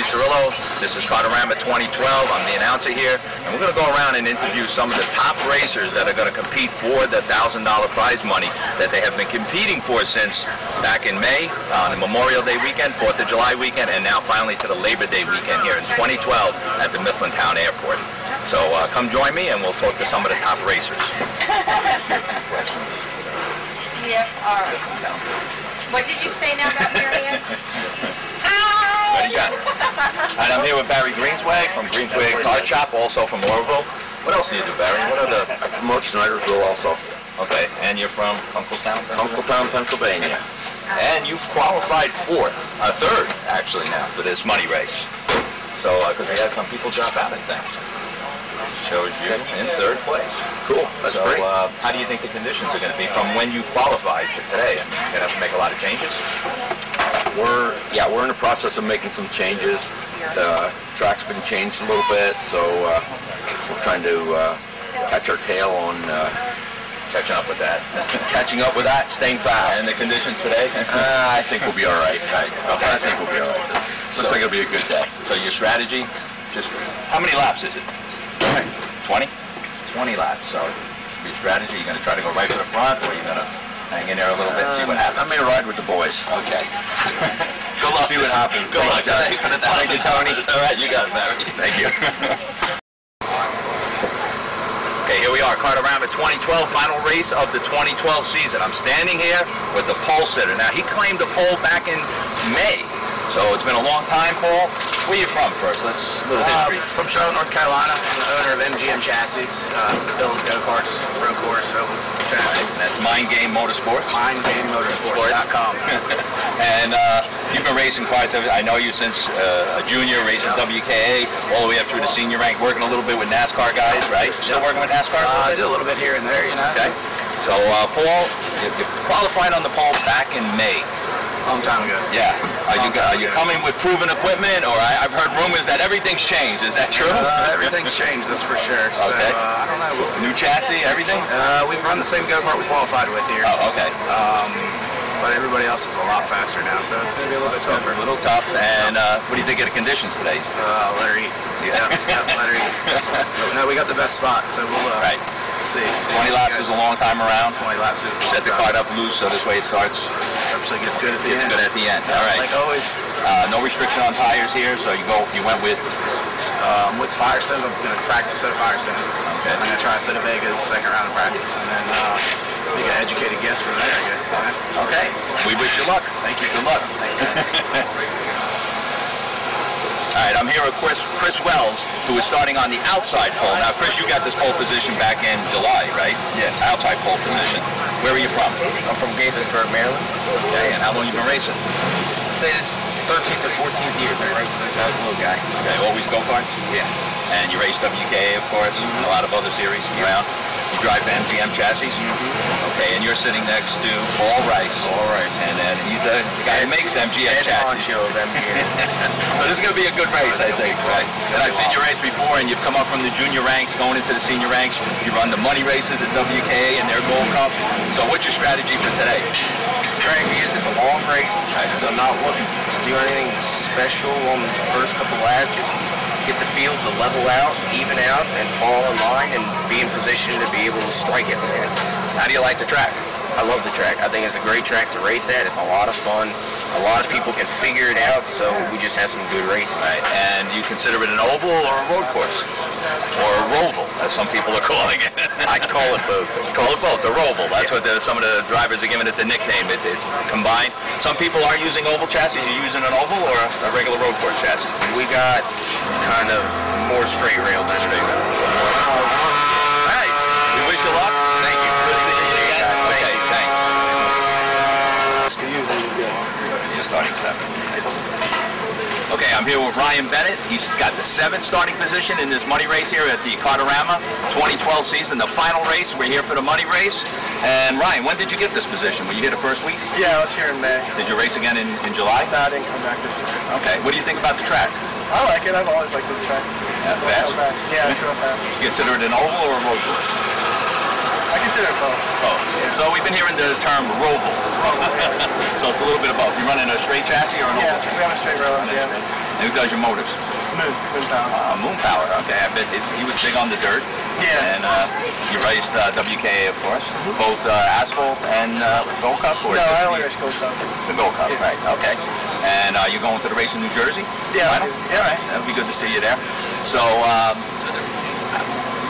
Cirillo. This is Carterama 2012. I'm the announcer here, and we're going to go around and interview some of the top racers that are going to compete for the $1,000 prize money that they have been competing for since back in May, on the Memorial Day weekend, 4th of July weekend, and now finally to the Labor Day weekend here in 2012 at the Mifflintown Airport. So come join me and we'll talk to some of the top racers. Yeah, all right. What did you say now about Marianne? What do you got? And I'm here with Barry Greenswag from Greenswag Car Shop, also from Orville. What else do you do, Barry? What other? I promote Schneidersville also. Okay, and you're from Kunkletown? Kunkletown, Pennsylvania. And you've qualified third actually now for this money race. So, because we had some people drop out, I think. Shows you in third place. Cool, that's great. How do you think the conditions are going to be from when you qualified to today? I mean, you're going to have to make a lot of changes? We're in the process of making some changes. The track's been changed a little bit, so we're trying to catch our tail on Catching up with that. Catching up with that, staying fast. And the conditions today? I think we'll be all right. Right. Okay. I think we'll be all right. Looks like it'll be a good day. So your strategy, just how many laps is it? 20? 20 laps. So your strategy, you're going to try to go right to the front, or you're going to hang in there a little bit and see what happens? I may ride with the boys. Okay. Good luck. See what happens. Good luck, Johnny. Thank you, Tony. All right, you got it, Barry. Thank you. Okay, here we are, Carterama 2012, final race of the 2012 season. I'm standing here with the pole sitter. Now, he claimed the pole back in May, so it's been a long time, Paul. Where are you from first? Let's a little history. From Charlotte, North Carolina. I'm the owner of MGM Chassis, build go-karts, road course, chassis. That's Mind Game Motorsports. MindGameMotorsports.com. And you've been racing quite a bit. I know you since a junior, racing WKA, all the way up through the senior rank, working a little bit with NASCAR guys, right? Still working with NASCAR? I do a little bit here and there, you know. Okay. So, Paul, you qualified on the pole back in May. Long time ago. Yeah. Are you coming with proven equipment, or I've heard rumors that everything's changed. Is that true? Everything's changed, that's for sure. So, Okay. I don't know. New chassis, everything? We've run the same go-kart we qualified with here. Oh, okay. But everybody else is a lot faster now, so it's going to be a little bit tougher. A little tough. And what do you think of the conditions today? Let her eat. Yeah, let her eat. No, we got the best spot, so we'll see. 20 laps is a long time around. 20 laps is a long Set the time. cart up loose so this way it starts. Actually gets good at the It's end. good at the end. All right. Like always. No restriction on tires here, so you went with Firestone. I'm going to practice a set of Firestones. Okay. I'm going to try a set of Vegas, second round of practice, and then make an educated guess from there, I guess. Okay. We wish you luck. Thank you. Good luck. Thanks, All right, I'm here with Chris Wells, who is starting on the outside pole. Now, Chris, you got this pole position back in July, right? Yes. Outside pole position. Where are you from? I'm from Gaithersburg, Maryland. Okay, and how long you been racing? I'd say this 13th or 14th year. Been racing since I was a little guy. Okay, always go-karts? Yeah. And you race WKA, of course, and a lot of other series around. You drive MGM chassis? Okay, and you're sitting next to Paul Rice. And then he's the guy who makes MGM chassis. Of MGM. So this is going to be a good race, I think, right? And I've seen you race before, and you've come up from the junior ranks, going into the senior ranks. You run the money races at WKA and their Gold Cup. So what's your strategy for today? Strategy is it's a long race, so I'm not looking to do anything special on the first couple laps. Just get the field to level out, even out, and fall in line and be in position to be able to strike at the end. How do you like the track? I love the track. I think it's a great track to race at. It's a lot of fun. A lot of people can figure it out, so we just have some good racing. Right. And you consider it an oval or a road course? Or a roval, as some people are calling it. I call it both. Call it both, the roval. That's what some of the drivers are giving it the nickname. It's combined. Some people are using oval chassis. You're using an oval or a regular road course chassis? We got kind of more straight rail than straight rail. All right. We wish you luck. Thank you. Good seeing you again. Thank Okay, you. thanks. To you, then you go. You're starting 7. Okay, I'm here with Ryan Bennett. He's got the 7th starting position in this money race here at the Carterama 2012 season, the final race. We're here for the money race. And Ryan, when did you get this position? Were you here the first week? Yeah, I was here in May. Did you race again in July? No, I didn't come back this year. Okay, what do you think about the track? I like it. I've always liked this track. That's fast? Yeah, it's real fast. You consider it an oval or a road course? I consider it both. Both. Yeah. So we've been hearing the term roval. So it's a little bit of both. You running a straight chassis or an oval chassis? We have a straight rail, yeah. And who does your motors? Moon Power. Moon Power. Okay, I bet he was big on the dirt. Yeah. And you raced WKA, of course, both asphalt and Gold Cup? Or no, just I only race Gold Cup. The Gold Cup, right, okay. And you're going to the race in New Jersey? Yeah. Final? Yeah, right. That would be good to see you there. So,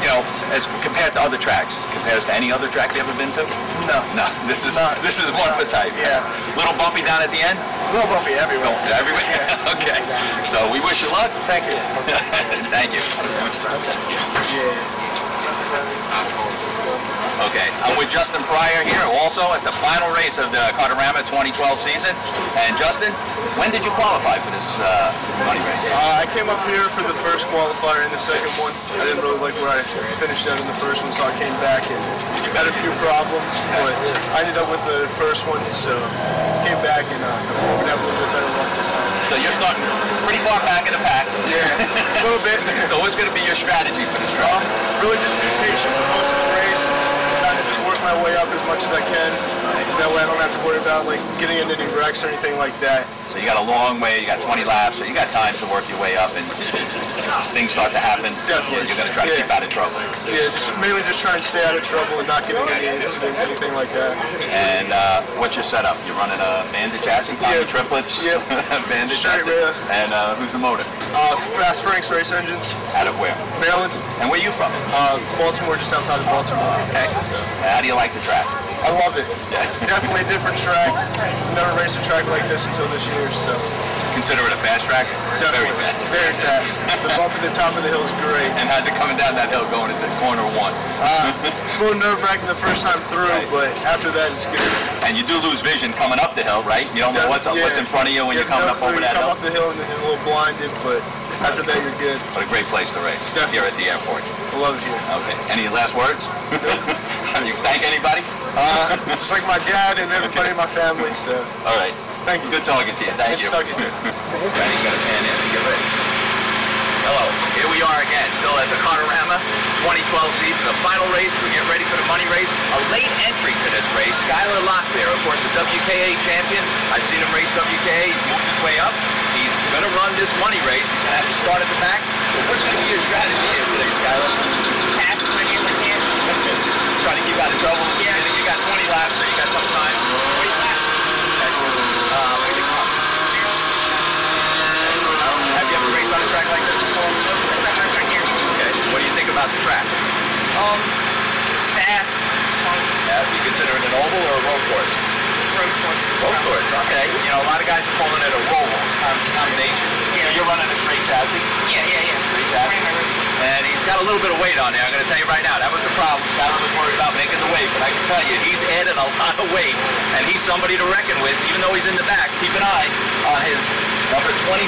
you know, as compared to other tracks, compares to any other track you ever been to? No. No, this is one of a type. Yeah. Little bumpy down at the end? A little bumpy everywhere. Everywhere? Yeah. Okay. So we wish you luck. Thank you. Thank you. Yeah. Okay, I'm with Justin Pryor here, also at the final race of the Carterama 2012 season. And Justin, when did you qualify for this money race? I came up here for the first qualifier and the second one. I didn't really like where I finished out in the first one, so I came back and had a few problems, but I ended up with the first one, so came back and we're gonna have a little bit better luck this time. So you're starting pretty far back in the pack. Yeah, a little bit. So what's going to be your strategy for this track? Really just be patient for most of the race. Kind of just work my way up as much as I can. That way I don't have to worry about like getting into any wrecks or anything like that. So you got a long way, you got 20 laps, so you got time to work your way up, and as things start to happen, Definitely. you're going to try to keep out of trouble. Yeah, just mainly just try and stay out of trouble and not get into any incidents, anything like that. And what's your setup? You're running a bandit chassis, Tommy triplets, Yep. bandit Straight chassis. rear. And who's the motor? Fast Frank's race engines. Out of where? Maryland. And where you from? Baltimore, just outside of Baltimore. Okay. How do you like the track? I love it. Yeah. It's definitely a different track. Never raced a track like this until this year, so. Consider it a fast track? Definitely. Very fast. Very fast. The bump at the top of the hill is great. And how's it coming down that hill going into corner one? It's a little nerve-wracking the first time through, but after that it's good. And you do lose vision coming up the hill, right? You don't know what's in front of you when you're coming up over that hill? You come up the hill and you're a little blinded, but after that you're good. What a great place to race. Definitely. Here at the airport. I love it here. Okay. Any last words? You thank anybody? Just like my dad and everybody in my family, so. All right. Thank you. Good talking to you. Thank you. Nice talking to you. Danny's got to pan in and get ready. Hello. Here we are again, still at the Carterama 2012 season, the final race. We're getting ready for the money race. A late entry to this race, Skyler Locklear, of course, the WKA champion. I've seen him race WKA. He's moved his way up. He's going to run this money race. He's going to have to start at the back. So what's going to be your strategy here today, Skyler? Pass as many as I can. Try to keep out of trouble. Yeah. And you got 20 laps, so you got some time. 20 laps. Look at the clock. Have you ever raced on a track like this before? Right here. Okay. What do you think about the track? It's fast. It's fun. Yeah, do you consider it an oval or a road course? Road course. Road course, okay. You know, a lot of guys are calling it a roll combination. Yeah. So you're running a straight chassis. Yeah. Straight chassis. And he's got a little bit of weight on there. I'm going to tell you right now, that was the problem. Skyler was worried about making the weight, but I can tell you, he's added a lot of weight, and he's somebody to reckon with, even though he's in the back. Keep an eye on his number 26,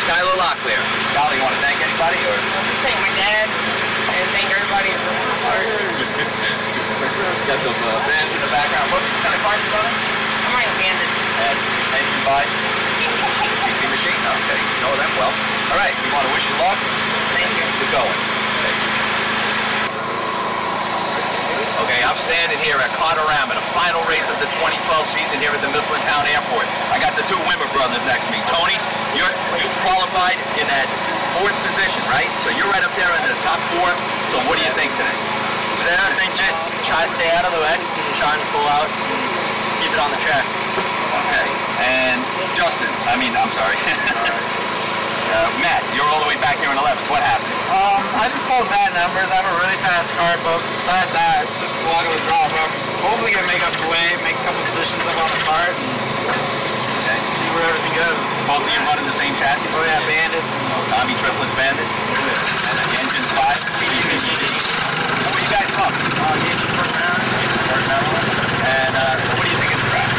Skyler Locklear. Skyler, you want to thank anybody? Or? Just thank my dad and thank everybody for the part. Got some bands in the background. What kind of car you running? I'm running a bandit. And engine by? GT Machine? Okay, you know them well. All right, we want to wish you luck. Thank you. Good going. Okay, I'm standing here at Carterama, the final race of the 2012 season here at the Mifflintown Airport. I got the two Wimmer brothers next to me. Tony, you've qualified in that 4th position, right? So you're right up there in the top 4. So what do you think today? Today I think just try to stay out of the wrecks and try and pull out and keep it on the track. Okay, and Justin, I'm sorry. Matt, you're all the way back here in 11th. What happened? I just pulled bad numbers. I have a really fast car, but besides that, it's just a lot of a drop. I'm hopefully going to make up the way, make a couple positions up on the start, and see where everything goes. Both of you running the same chassis? Oh yeah, bandits. Tommy Triplets Bandit? And then the engine's 5? Where are you guys from? First Maryland. And what do you think of the track?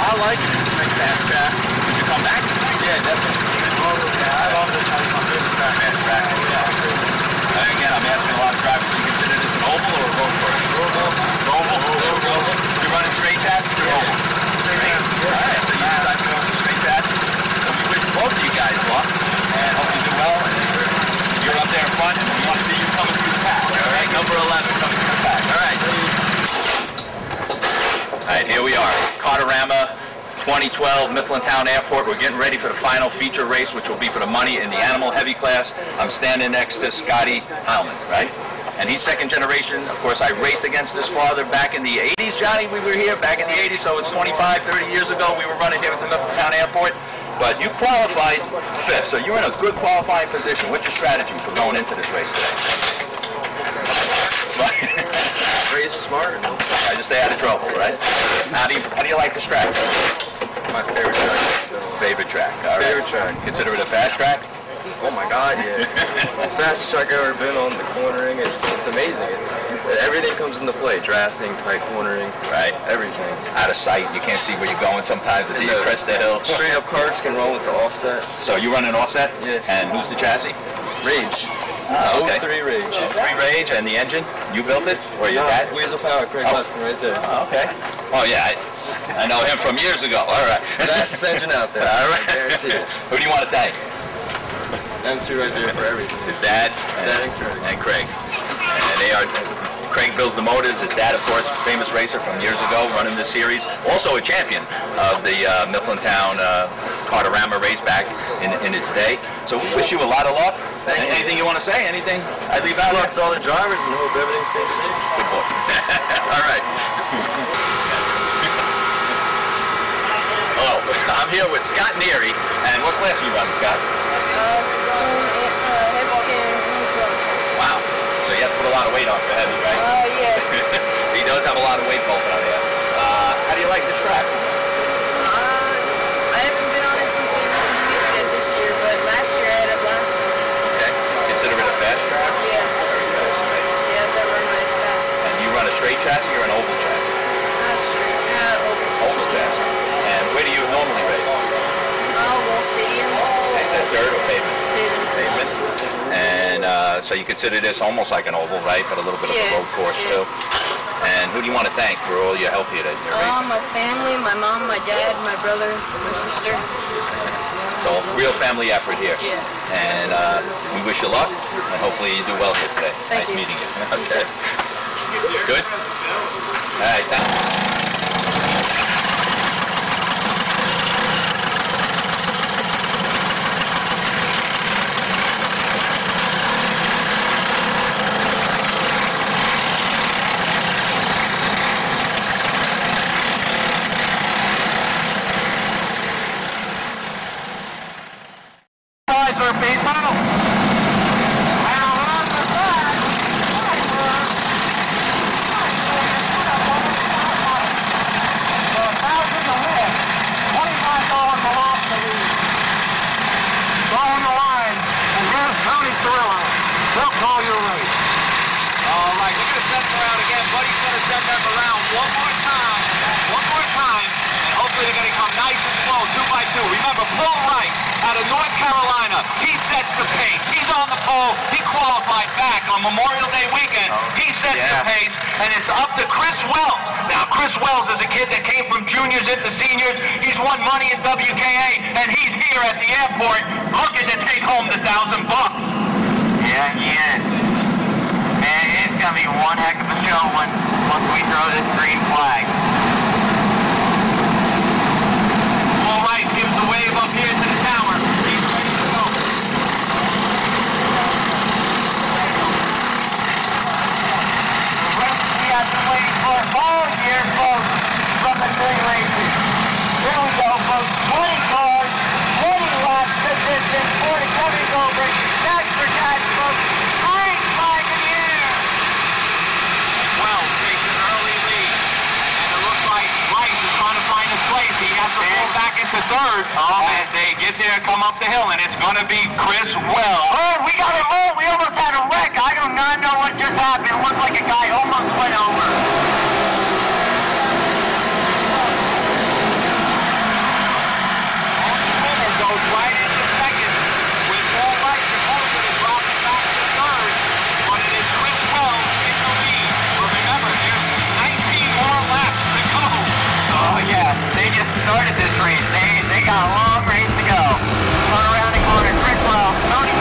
I like it. It's a nice fast track. Would you come back? Yeah, definitely. I love this track. It's my favorite track. Fast track. Yeah. Again, I'm asking a lot of drivers, do you consider this an oval or a road course? Oval. You're running straight chassis or oval? Straight. All right, so you decided to go with the straight chassis. So we wish both of you guys luck, and hope you do well. And you're up there in front, and we want to see you coming through the pack. All right, number 11 coming through the pack. All right. All right, here we are. Carterama 2012 Mifflintown Airport. We're getting ready for the final feature race, which will be for the money in the animal heavy class. I'm standing next to Scotty Heilman, right? And he's second generation. Of course, I raced against his father back in the 80s, Johnny. We were here back in the 80s, so it's 25, 30 years ago. We were running here at the Mifflintown Airport. But you qualified 5th, so you're in a good qualifying position. What's your strategy for going into this race today? Race smart. I just stay out of trouble, right? How do you like this track? My favorite track. Favorite track. All right. Favorite track. Consider it a fast track? Oh my God, yeah. Fastest track I've ever been on. The cornering, it's amazing. Everything comes into play. Drafting, tight cornering, right? Everything. Out of sight, you can't see where you're going sometimes until you crest the hill. Straight up carts can run with the offsets. So you run an offset? Yeah. And who's the chassis? Rage. Oh, okay. 03 Rage. 03 Rage, and the engine? You built it? Or your dad? Weasel Power, Craig Weston, right there. Oh, okay. Oh yeah, I know him from years ago. All right. Fastest engine out there. All right. I guarantee it. Who do you want to thank? M2 right there for everything. His dad and Craig. And they are. Craig builds the motors. His dad, of course, famous racer from years ago, running this series. Also a champion of the Mifflintown Cartorama race back in its day. So we wish you a lot of luck. Anything you want to say? Anything I leave out? Good luck to all the drivers and hope everything stays safe. Good boy. All right. Hello. I'm here with Scott Neary. And what class are you running, Scott? Wow. So you have to put a lot of weight on for heavy, right? Yeah. He does have a lot of weight both on there. How do you like the track? I haven't been on it since they competed it this year, but last year I had it last year. Okay. Consider it a fast track? Yeah. Very fast, right? Yeah, that run ride's fast. And you run a straight chassis or an oval chassis? Straight. Oval chassis. And where do you normally race? Wall Stadium. Is that dirt or pavement? Pavement. And so you consider this almost like an oval, right? But a little bit of a road course too. And who do you want to thank for all your help here that you're racing? My family, my mom, my dad, my brother, my sister. So real family effort here. Yeah. And we wish you luck, and hopefully you do well here today. Thank nice you. meeting you. Okay. Good? All right. Remember, Paul Wright out of North Carolina, he sets the pace. He's on the pole. He qualified back on Memorial Day weekend. He sets the pace, and it's up to Chris Wells. Now, Chris Wells is a kid that came from juniors into seniors. He's won money in WKA, and he's here at the airport looking to take home the $1,000. Yeah, he is. Man, it's going to be one heck of a show once we throw this green flag. All right, gives the wave up here to the tower. He's ready to go. The rest we have been waiting for all year, folks, from the three races. Here we go, folks. 20 cars, 20 laps, the distance, 40 Gobrecht, tag for tag, folks. Green flag in the air. Well, takes an early lead. And it looks like Rice is trying to find his place. He has to pull back into third. As they get there, come up the hill, and it's going to be Chris Wells. Oh, we got a roll. We almost had a wreck. I do not know what just happened. It looked like a guy almost went over. Goes right into second with Paul Wright supposedly dropping back to third, but it is Chris Wells in the lead. But remember, there's 19 more laps to go. Oh yeah, they just started this race. They got a long race to go. Turn around the corner, Chris Wells, Tony.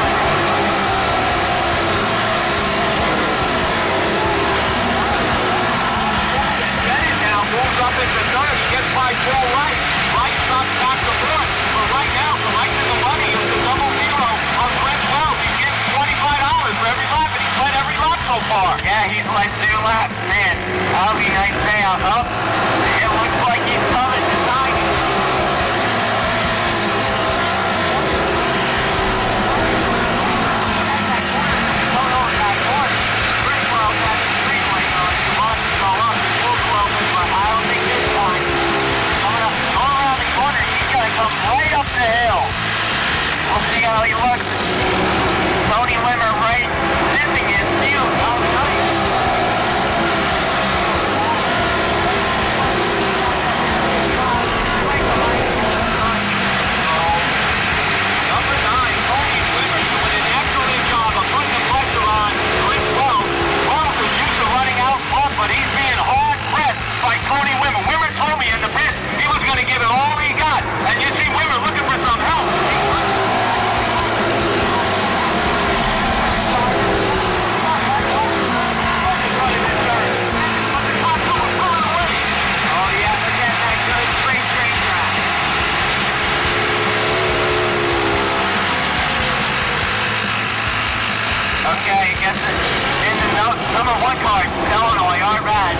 Bennett now moves up into third. He gets by Paul Wright. Wright up back to fourth. But right now, collecting the money is the double zero on Brent Wells. He's getting $25 for every lap, and he's led every lap so far. Yeah, he's led 2 laps, man. That'll be nice payout. Oh, it looks like he's coming to time. Right up the hill. We'll see how he looks. Tony Limmer right sniffing his heels. How nice. Number 9, Tony Limmer doing an excellent job of putting the pressure on Chris Wells. Wells is used to running out front, but he's being hard pressed by Tony Limmer. Limmer told me in the pit he was going to give it all he got. And you see Limmer looking for some help. Okay, gets it in the number 1 card, Illinois, our bad.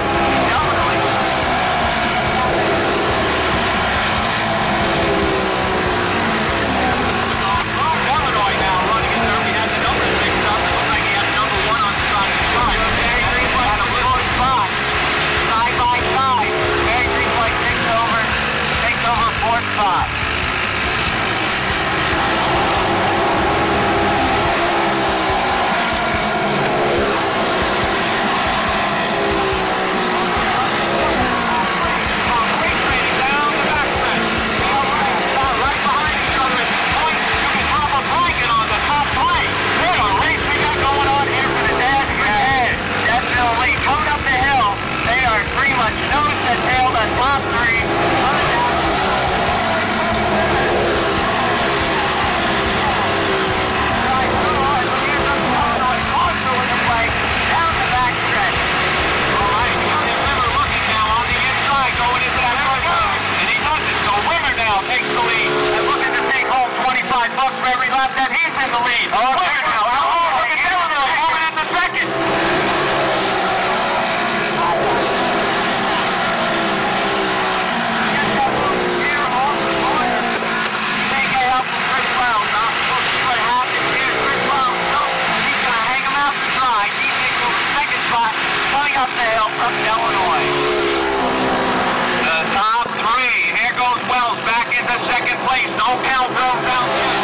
Illinois now running in there. He had the number 6 up. It looks like he had the number 1 on the side of the car. Very Green had a little spot. Side by side. Very Green Flag takes over 4th spot. Nose to tail, the top 3. Coming down. Right, so hard. Here's the Illinois also in the play. Down the back stretch. All right, Tony Limmer looking now on the inside, going into that first round. And he does it. So Limmer now takes the lead and looking to take home $25 for every lap that he's in the lead. Oh, Limmer now. Oh, look at Illinois moving into second. Coming up the hill from Illinois. The top 3. Here goes Wells back into second place. No count throws out yet.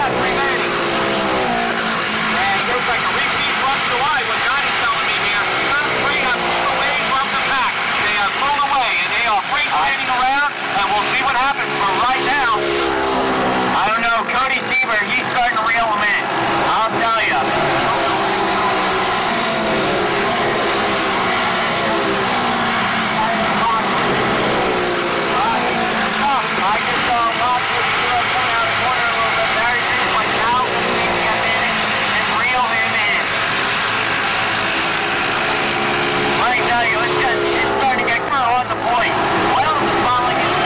Remaining. And it looks like a repeat run to wide. What Johnny's telling me here. Top 3 have pulled away from the pack. They have pulled away and they are free standing around. And we'll see what happens. For right now, I don't know, Cody Seiber, he's starting to reel him in. I'll tell you. I just saw Locklear coming out of the corner a little bit. Very good, but now we need to get in and reel him in. Let me tell you, it's starting to get clear on the point. Well, falling in the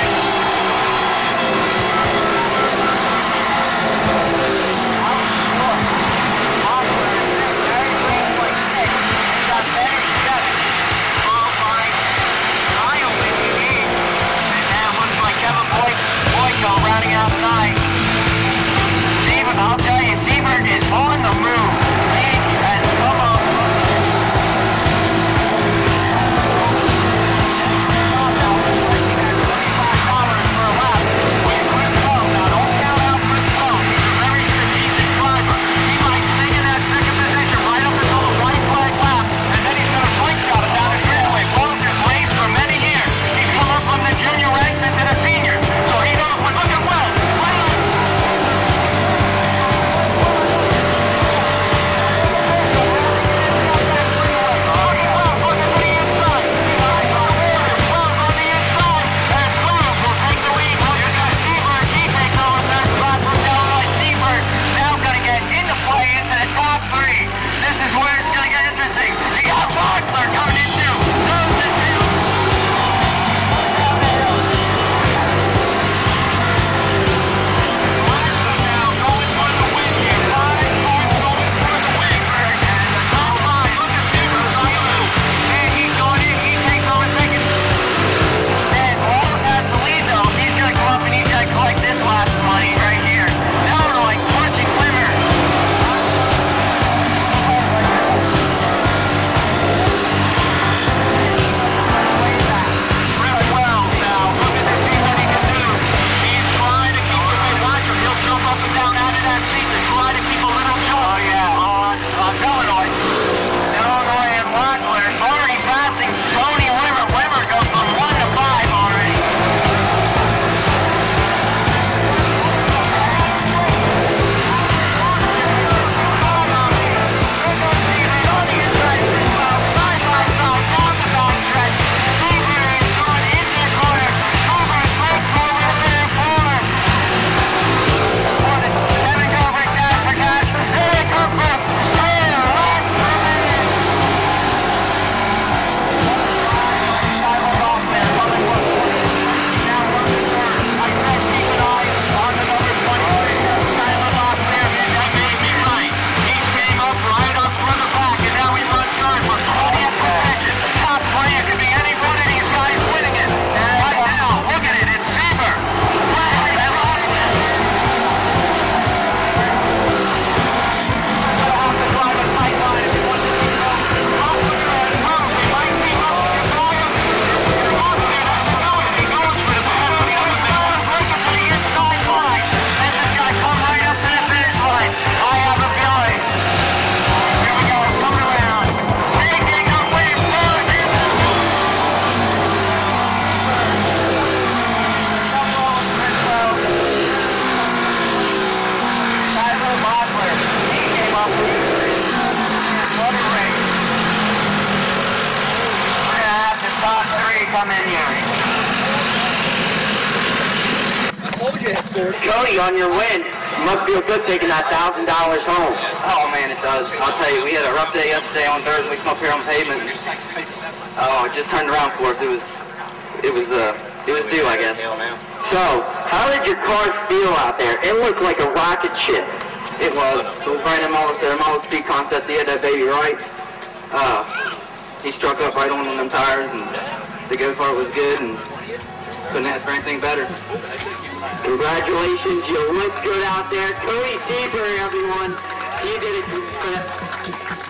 come in here. Cody, on your win, you must feel good taking that $1,000 home. Oh man, it does. I'll tell you, we had a rough day yesterday on Thursday. We come up here on pavement. Oh, it just turned around for us. It was due, I guess. So, how did your car feel out there? It looked like a rocket ship. It was. So Brandon Mullis there, Mullis Speed Concepts, he had that baby right. He struck up right on them tires, and the go-kart was good, and couldn't ask for anything better. Congratulations, you look good out there. Cody Seiber, everyone. You did it.